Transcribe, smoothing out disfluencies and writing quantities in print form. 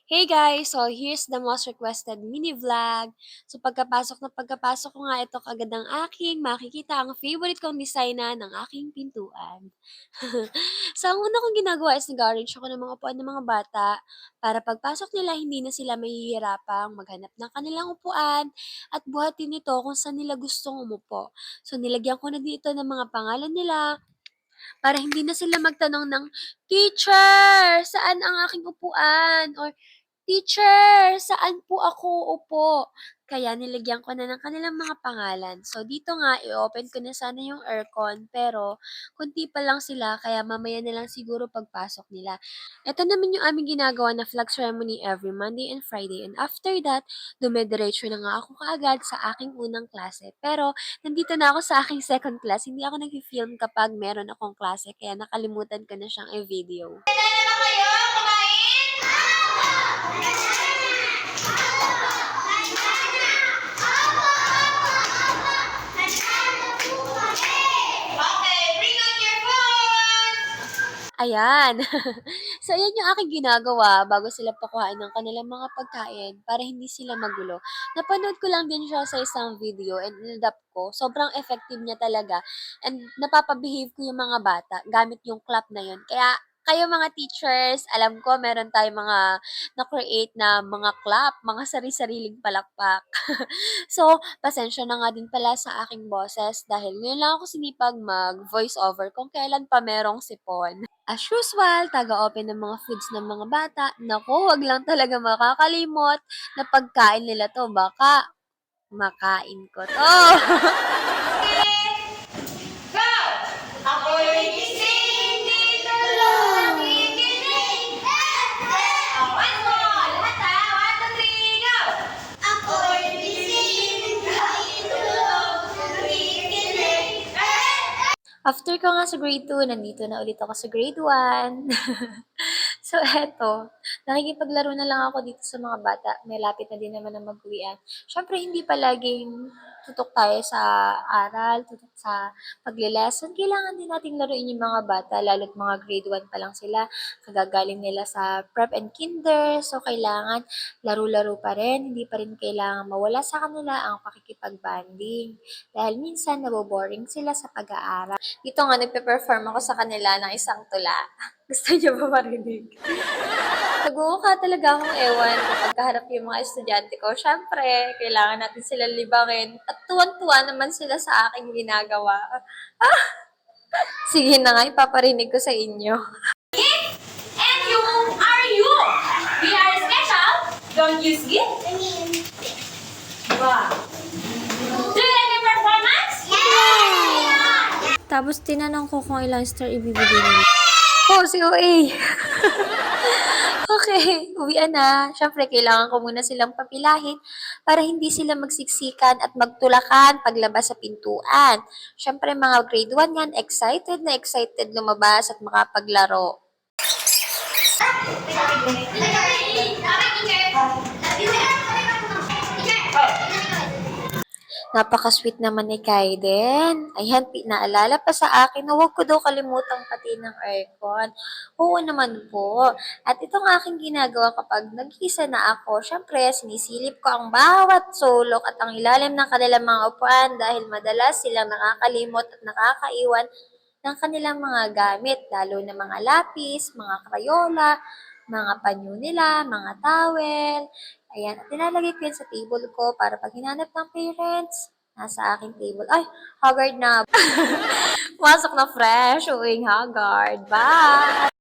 Hey guys! So here's the most requested mini vlog. So pagkapasok ko nga ito kagad ng aking makikita ang favorite kong design ng aking pintuan. So ang una kong ginagawa is nag-arrange ako ng mga upuan ng mga bata para pagpasok nila hindi na sila mahihirapang maghanap ng kanilang upuan at buhatin ito kung saan nila gustong umupo. So nilagyan ko na dito ng mga pangalan nila para hindi na sila magtanong ng, "Teacher, saan ang aking upuan?" or "Teacher, saan po ako upo?" Kaya nilagyan ko na ng kanilang mga pangalan. So, dito nga i-open ko na sana yung aircon pero konti pa lang sila kaya mamaya na lang siguro pagpasok nila. Ito naman yung aming ginagawa na flag ceremony every Monday and Friday and after that, dumidiretso na nga ako kaagad sa aking unang klase. Pero nandito na ako sa aking second class, hindi ako nagfi-film kapag meron akong klase kaya nakalimutan ko na siyang i-video. Handa na ba kayo? Kumain? Okay, bring out your food! Ayan. So, ayan yung aking ginagawa bago sila pakuhain ng kanilang mga pagkain para hindi sila magulo. Napanood ko lang din siya sa isang video and in-adapt ko. Sobrang effective niya talaga and napapabehave ko yung mga bata gamit yung clap na yun. Kaya kayo mga teachers, alam ko meron tayong mga na-create na mga clap, mga sari-sariling palakpak. So, pasensya na nga din pala sa aking boses dahil ngayon lang ako sinipag mag-voice over kung kailan pa merong sipon. As usual, taga-open ng mga foods ng mga bata. Naku, wag lang talaga makakalimot na pagkain nila 'to, baka makain ko 'to. Go! Ako'y gising dito lang kikinig. One more! Lahat One, two, three, go! Ako'y gising dito lang kikinig. After ko nga sa grade 2, nandito na ulit ako sa grade 1. So eto, nakikipaglaro na lang ako dito sa mga bata, may lapit na din naman ang mag-uwian. Siyempre hindi palaging tutok tayo sa aral, tutok sa pagle-lesson, kailangan din nating laruin yung mga bata lalo't mga grade 1 pa lang sila, kagagaling nila sa prep and kinder, so kailangan laro-laro pa rin, hindi pa rin kailangang mawala sa kanila ang pakikipag-bonding. Dahil minsan nabo-boring sila sa pag-aaral. Dito nga nagpe-perform ako sa kanila ng isang tula. Gusto niyo ba marinig? Nagmumukha talaga akong ewan kapag kaharap yung mga estudyante ko. Siyempre, kailangan natin sila libangin at tuwan-tuwa naman sila sa aking ginagawa. Sige na nga, ipaparinig ko sa inyo. And you are you. We are special. Don't you see? Wow. Do you like the performance? Yeah! Tapos tinanong ko kung ilang star ibibigay nila. Oh, si OA. Okay, uwian na. Siyempre, kailangan ko muna silang papilahin para hindi sila magsiksikan at magtulakan paglabas sa pintuan. Siyempre, mga grade 1 yan, excited na excited lumabas at makapaglaro. Napaka-sweet naman ni Kaiden. Ayan, naalala pa sa akin na huwag ko daw kalimutang pati ng aircon. Oo naman po. At itong aking ginagawa kapag nag-iisa na ako, syempre sinisilip ko ang bawat sulok at ang ilalim ng kanilang mga upuan dahil madalas silang nakakalimot at nakakaiwan ng kanilang mga gamit, lalo na mga lapis, mga krayola, mga panyo nila, mga towel. Ayan, at nilalagay ko yan sa table ko para pag hinanap ng parents, nasa aking table. Ay, haggard na. Pumasok na fresh, uwing haggard. Bye!